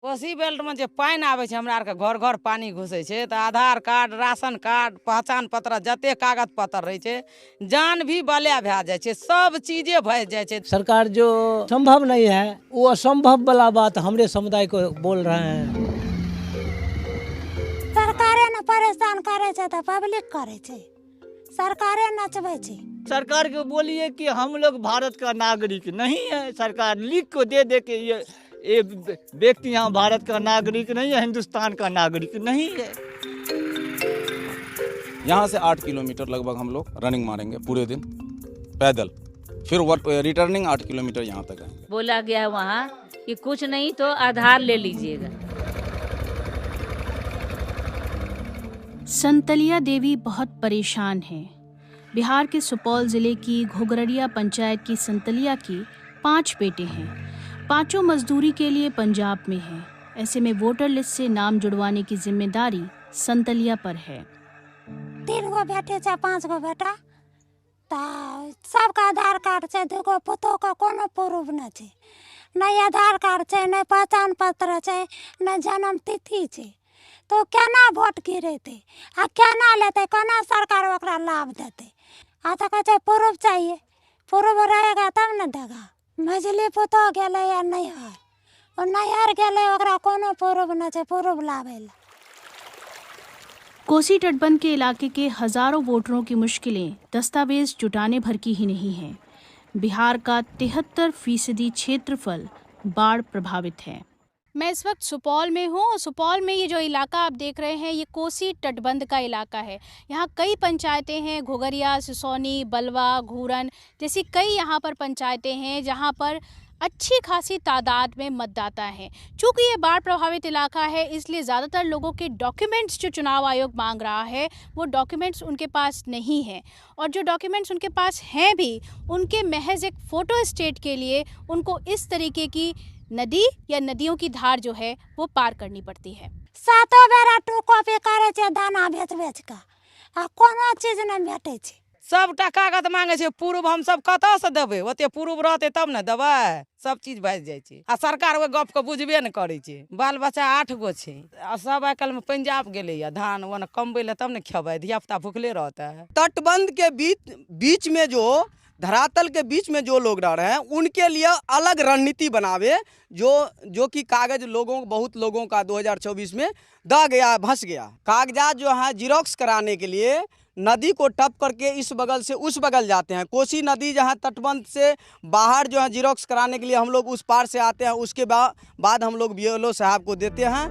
Kosi belt में जे पानी आवे छै हमरा आर के घर घर पानी घुसे छै त आधार कार्ड, राशन कार्ड, पहचान पत्र जते कागज पत्र रहे छै जान भी बले भए जाय छै, सब चीजे भय जाय छै। सरकार जो संभव नहीं है वो असंभव वाला बात हमरे समुदाय को बोल रहे हैं। सरकारे ने परेशान करे छै त पब्लिक करे छै, सरकारे नचबे छै। सरकार को बोलिए कि हम लोग भारत का नागरिक नहीं है, सरकार लिख को दे दे के ये व्यक्ति यहाँ भारत का नागरिक नहीं है, हिंदुस्तान का नागरिक नहीं है। यहाँ से 8 किलोमीटर लगभग हम लोग रनिंग मारेंगे पूरे दिन पैदल, फिर रिटर्निंग 8 किलोमीटर यहाँ तक है। बोला गया है वहाँ कि कुछ नहीं तो आधार ले लीजिएगा। संतलिया देवी बहुत परेशान हैं। बिहार के सुपौल जिले की घोघरड़िया पंचायत की संतलिया की 5 बेटे हैं। पांचों मजदूरी के लिए पंजाब में हैं। ऐसे में वोटर लिस्ट से नाम जुड़वाने की जिम्मेदारी संतलिया पर है। 3 गो बेटे छै, 5 गो बेटा, सबका आधार कार्ड छै, 2 गो पुतोह का कोनो प्रूफ न छै, नहीं आधार कार्ड छै, नहीं पहचान पत्र छै, नहीं जन्म तिथि छै, तो केना वोट गिरेते आ केना लेते, केना सरकार ओकरा लाभ देते। आ तो कहते प्रूफ चाहिए, प्रूफ रहेगा तब न देगा। मझली पुतोह गेले या नैहर, और नैहर गेले ओकरा कोनो प्रूफ न छै, प्रूफ लावे ला। कोसी तटबंध के इलाके के हजारों वोटरों की मुश्किलें दस्तावेज जुटाने भर की ही नहीं है। बिहार का 73% क्षेत्रफल बाढ़ प्रभावित है। मैं इस वक्त सुपौल में हूँ और सुपौल में ये जो इलाका आप देख रहे हैं ये कोसी तटबंध का इलाका है। यहाँ कई पंचायतें हैं, घोघरिया, सिसौनी, बलवा, घूरन जैसी कई यहाँ पर पंचायतें हैं जहाँ पर अच्छी खासी तादाद में मतदाता हैं। चूँकि ये बाढ़ प्रभावित इलाका है इसलिए ज़्यादातर लोगों के डॉक्यूमेंट्स जो चुनाव आयोग मांग रहा है वो डॉक्यूमेंट्स उनके पास नहीं हैं, और जो डॉक्यूमेंट्स उनके पास हैं भी उनके महज एक फ़ोटो स्टेट के लिए उनको इस तरीके की नदी या नदियों की धार जो है वो पार करनी पड़ती है। 7 बेरा 2 कॉपी करे छै दाना बेच के आ कोनो चीज नहीं भेटे छै। सबटा कागज मांगे छै, प्रूफ हम सब कतऽ से देबै, ओते प्रूफ रहते तब न देबै, सब चीज भज जाइ छै आ सरकार ओइ गप के बुझबे न करै छै। बाल बच्चा 8 गो छै आ सब आइ काल्हि में पंजाब गेलै या धान ओने कमबै ले तब न खेबै, धिया पुता भूखले रहतै। तटबंध के बीच में जो धरातल के बीच में जो लोग रह रहे हैं उनके लिए अलग रणनीति बनावे, जो कि कागज बहुत लोगों का 2024 में द गया, धंस गया। कागजात जो है जिरोक्स कराने के लिए नदी को टप करके इस बगल से उस बगल जाते हैं। कोसी नदी जहाँ तटबंध से बाहर जो है जिरोक्स कराने के लिए हम लोग उस पार से आते हैं, उसके बाद हम लोग BLO साहब को देते हैं।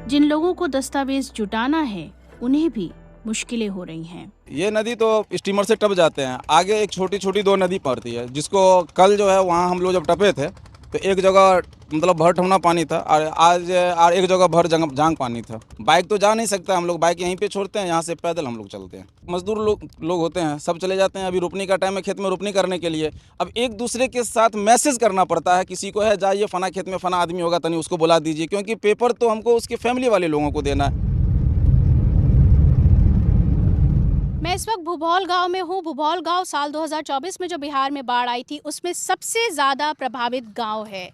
जिन लोगों को दस्तावेज जुटाना है उन्हें भी मुश्किलें हो रही हैं। ये नदी तो स्टीमर से टप जाते हैं, आगे एक छोटी छोटी 2 नदी पड़ती है, जिसको कल जो है वहाँ हम लोग जब टपे थे तो एक जगह मतलब भर ठमना पानी था और आज एक जगह भर जांग पानी था। बाइक तो जा नहीं सकता, हम लोग बाइक यहीं पे छोड़ते हैं, यहाँ से पैदल हम लोग चलते हैं। मजदूर लोग होते हैं, सब चले जाते हैं। अभी रोपनी का टाइम है, खेत में रोपनी करने के लिए अब एक दूसरे के साथ मैसेज करना पड़ता है। किसी को है जाइए फना खेत में फना आदमी होगा तनी उसको बुला दीजिए, क्योंकि पेपर तो हमको उसके फैमिली वाले लोगों को देना है। मैं इस वक्त भूभौल गांव में हूँ। भूभौल गांव साल 2024 में जो बिहार में बाढ़ आई थी उसमें सबसे ज़्यादा प्रभावित गांव है।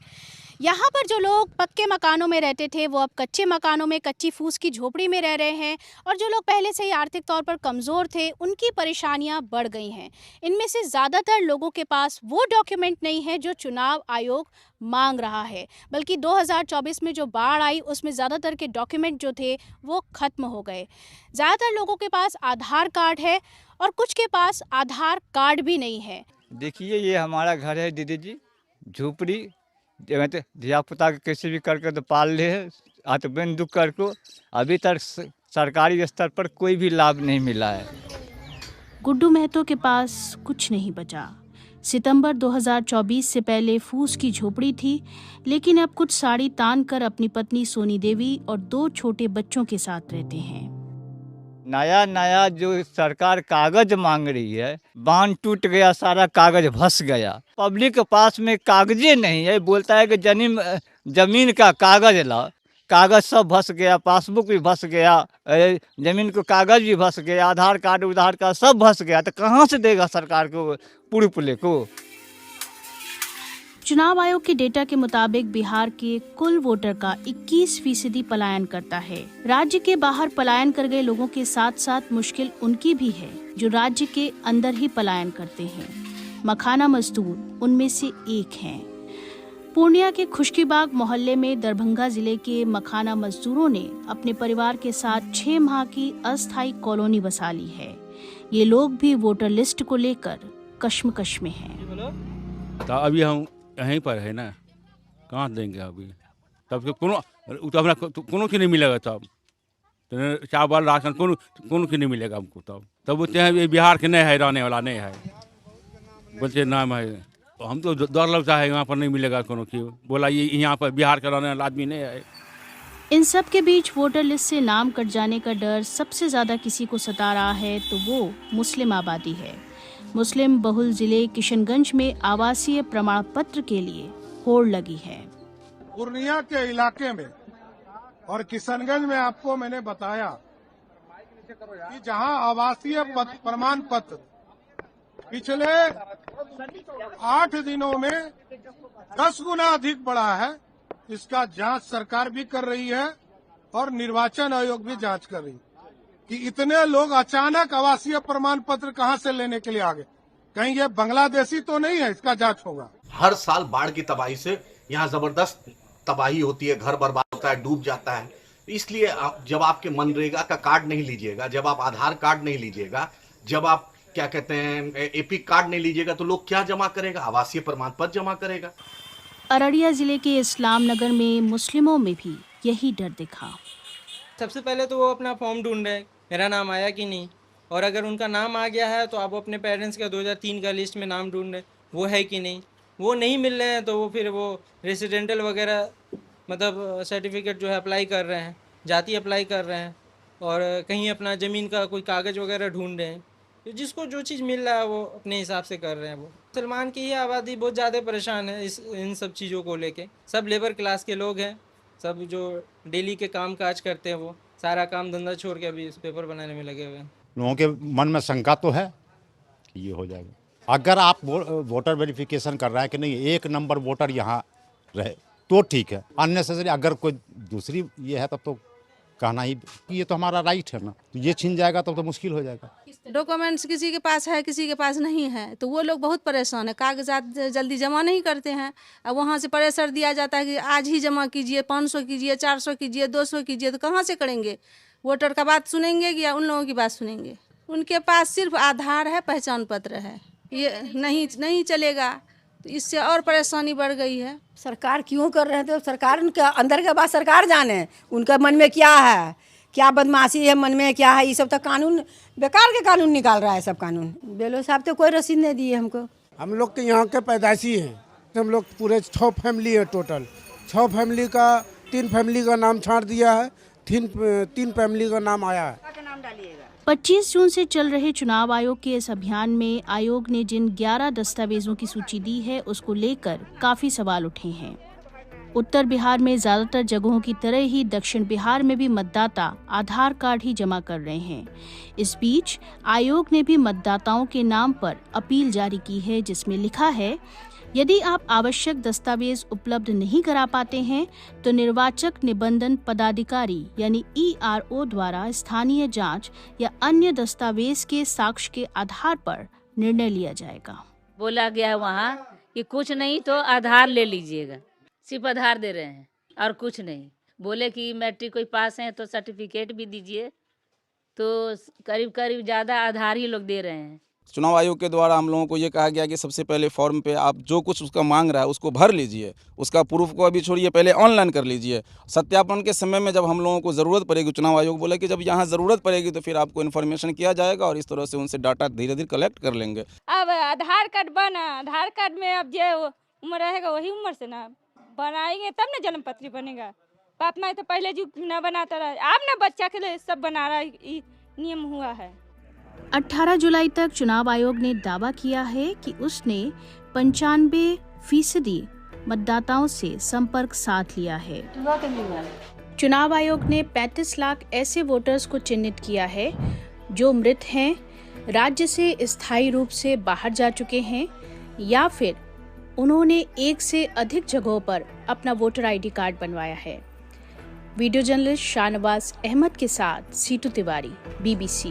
यहाँ पर जो लोग पक्के मकानों में रहते थे वो अब कच्चे मकानों में, कच्ची फूस की झोपड़ी में रह रहे हैं, और जो लोग पहले से ही आर्थिक तौर पर कमज़ोर थे उनकी परेशानियाँ बढ़ गई हैं। इनमें से ज़्यादातर लोगों के पास वो डॉक्यूमेंट नहीं है जो चुनाव आयोग मांग रहा है, बल्कि 2024 में जो बाढ़ आई उसमें ज़्यादातर के डॉक्यूमेंट जो थे वो ख़त्म हो गए। ज़्यादातर लोगों के पास आधार कार्ड है और कुछ के पास आधार कार्ड भी नहीं है। देखिए ये हमारा घर है दीदी जी, झोपड़ी धिया पुता के कैसे भी करके तो पाल ले है, हाथ बन दुख करके अभी तक सरकारी स्तर पर कोई भी लाभ नहीं मिला है। गुड्डू महतो के पास कुछ नहीं बचा। सितंबर 2024 से पहले फूस की झोपड़ी थी, लेकिन अब कुछ साड़ी तान कर अपनी पत्नी सोनी देवी और 2 छोटे बच्चों के साथ रहते हैं। नया जो सरकार कागज मांग रही है, बांध टूट गया, सारा कागज फंस गया, पब्लिक के पास में कागजे नहीं है। बोलता है कि जमीन का कागज लाओ, कागज सब फंस गया, पासबुक भी फंस गया, जमीन को कागज भी फंस गया, आधार कार्ड सब फंस गया, तो कहाँ से देगा सरकार को पूरे पुले को। चुनाव आयोग के डेटा के मुताबिक बिहार के कुल वोटर का 21% पलायन करता है। राज्य के बाहर पलायन कर गए लोगों के साथ साथ मुश्किल उनकी भी है जो राज्य के अंदर ही पलायन करते हैं। मखाना मजदूर उनमें से एक हैं। पूर्णिया के खुशकीबाग मोहल्ले में दरभंगा जिले के मखाना मजदूरों ने अपने परिवार के साथ 6 माह की अस्थायी कॉलोनी बसा ली है। ये लोग भी वोटर लिस्ट को लेकर कश्मकश में हैं। तो अभी हम यहीं पर है ना, कहाँ देंगे अभी? तब तो हमरा कोनो की नहीं मिलेगा, तब तो चावल राशन कोनो की नहीं मिलेगा हमको। तब बोलते हैं बिहार के नहीं है, रहने वाला नहीं है, बोलते नाम है। तो हम तो डर लगता है यहाँ पर नहीं मिलेगा कोनो की, बोला ये यहाँ पर बिहार का रहने वाला आदमी नहीं है। इन सब के बीच वोटर लिस्ट से नाम कट जाने का डर सबसे ज्यादा किसी को सता रहा है तो वो मुस्लिम आबादी है। मुस्लिम बहुल जिले किशनगंज में आवासीय प्रमाण पत्र के लिए होड़ लगी है। पूर्णिया के इलाके में और किशनगंज में आपको मैंने बताया कि जहां आवासीय प्रमाण पत्र पिछले 8 दिनों में 10 गुना अधिक बढ़ा है, इसका जांच सरकार भी कर रही है और निर्वाचन आयोग भी जांच कर रही है कि इतने लोग अचानक आवासीय प्रमाण पत्र कहां से लेने के लिए आ गए। कहीं ये बांग्लादेशी तो नहीं है, इसका जांच होगा। हर साल बाढ़ की तबाही से यहाँ जबरदस्त तबाही होती है, घर बर्बाद होता है, डूब जाता है। इसलिए जब आपके मनरेगा का कार्ड नहीं लीजिएगा, जब आप आधार कार्ड नहीं लीजिएगा, जब आप क्या कहते हैं एपिक कार्ड नहीं लीजिएगा, तो लोग क्या जमा करेगा? आवासीय प्रमाण पत्र जमा करेगा। अररिया जिले के इस्लाम नगर में मुस्लिमों में भी यही डर दिखा। सबसे पहले तो वो अपना फॉर्म ढूंढ रहे, मेरा नाम आया कि नहीं, और अगर उनका नाम आ गया है तो आप अपने पेरेंट्स का 2003 का लिस्ट में नाम ढूंढ रहे, वो है कि नहीं। वो नहीं मिल रहे हैं तो वो फिर वो रेसिडेंटल वगैरह मतलब सर्टिफिकेट जो है अप्लाई कर रहे हैं, जाति अप्लाई कर रहे हैं, और कहीं अपना ज़मीन का कोई कागज़ वगैरह ढूंढ रहे हैं। तो जिसको जो चीज़ मिल रहा है वो अपने हिसाब से कर रहे हैं। वो मुसलमान की ही आबादी बहुत ज़्यादा परेशान है इन सब चीज़ों को लेके। सब लेबर क्लास के लोग हैं, सब जो डेली के काम काज करते हैं वो सारा काम धंधा छोड़ के अभी इस पेपर बनाने में लगे हुए हैं। लोगों के मन में शंका तो है कि ये हो जाएगा। अगर आप वोटर वेरिफिकेशन कर रहा है कि नहीं, 1 नंबर वोटर यहाँ रहे तो ठीक है। अननेसेसरी अगर कोई दूसरी ये है तब तो कहना ही कि ये तो हमारा राइट है ना, तो ये छीन जाएगा तब तो मुश्किल हो जाएगा। डॉक्यूमेंट्स किसी के पास है, किसी के पास नहीं है, तो वो लोग बहुत परेशान है। कागजात जल्दी जमा नहीं करते हैं। अब वहाँ से प्रेशर दिया जाता है कि आज ही जमा कीजिए, 500 कीजिए, 400 कीजिए, 200 कीजिए, तो कहाँ से करेंगे? वोटर का बात सुनेंगे या उन लोगों की बात सुनेंगे? उनके पास सिर्फ आधार है, पहचान पत्र है, ये नहीं चलेगा। तो इससे और परेशानी बढ़ गई है। सरकार क्यों कर रहे हैं? तो सरकार उनका अंदर के बात सरकार जाने, उनका मन में क्या है, क्या बदमाशी है मन में, क्या है। ये सब तो कानून बेकार के कानून निकाल रहा है सब कानून। बेलो साहब तो कोई रसीद नहीं दिए हमको। हम लोग के यहाँ के पैदाइशी हैं, हम लोग पूरे 6 फैमिली है टोटल। 6 फैमिली का 3 फैमिली का नाम छांट दिया है, 3 फैमिली का नाम आया है। 25 जून से चल रहे चुनाव आयोग के इस अभियान में आयोग ने जिन 11 दस्तावेजों की सूची दी है उसको लेकर काफी सवाल उठे हैं। उत्तर बिहार में ज्यादातर जगहों की तरह ही दक्षिण बिहार में भी मतदाता आधार कार्ड ही जमा कर रहे हैं। इस बीच आयोग ने भी मतदाताओं के नाम पर अपील जारी की है जिसमें लिखा है, यदि आप आवश्यक दस्तावेज उपलब्ध नहीं करा पाते हैं तो निर्वाचक निबंधन पदाधिकारी यानी ERO द्वारा स्थानीय जांच या अन्य दस्तावेज के साक्ष्य के आधार पर निर्णय लिया जाएगा। बोला गया है वहाँ कि कुछ नहीं तो आधार ले लीजिएगा, सिर्फ आधार दे रहे हैं और कुछ नहीं। बोले कि मैट्रिक कोई पास हैं तो सर्टिफिकेट भी दीजिए, तो करीब ज़्यादा आधार ही लोग दे रहे हैं। चुनाव आयोग के द्वारा हम लोगों को ये कहा गया कि सबसे पहले फॉर्म पे आप जो कुछ उसका मांग रहा है उसको भर लीजिए, उसका प्रूफ को अभी छोड़िए, पहले ऑनलाइन कर लीजिए। सत्यापन के समय में जब हम लोगों को ज़रूरत पड़ेगी, चुनाव आयोग बोला कि जब यहाँ ज़रूरत पड़ेगी तो फिर आपको इन्फॉर्मेशन किया जाएगा और इस तरह से उनसे डाटा धीरे धीरे कलेक्ट कर लेंगे। अब आधार कार्ड बना, आधार कार्ड में अब जो उम्र रहेगा वही उम्र से ना बनाएंगे तब ना जन्म पत्री बनेगा। बाप माँ तो पहले जो न बनाता रहा, अब ना बच्चा के लिए सब बना रहा है, नियम हुआ है। 18 जुलाई तक चुनाव आयोग ने दावा किया है कि उसने 95% मतदाताओं से संपर्क साध लिया है। चुनाव आयोग ने 35 लाख ऐसे वोटर्स को चिन्हित किया है जो मृत हैं, राज्य से स्थायी रूप से बाहर जा चुके हैं या फिर उन्होंने 1 से अधिक जगहों पर अपना वोटर आईडी कार्ड बनवाया है। वीडियो जर्नलिस्ट शाहनवाज अहमद के साथ सीटू तिवारी, BBC।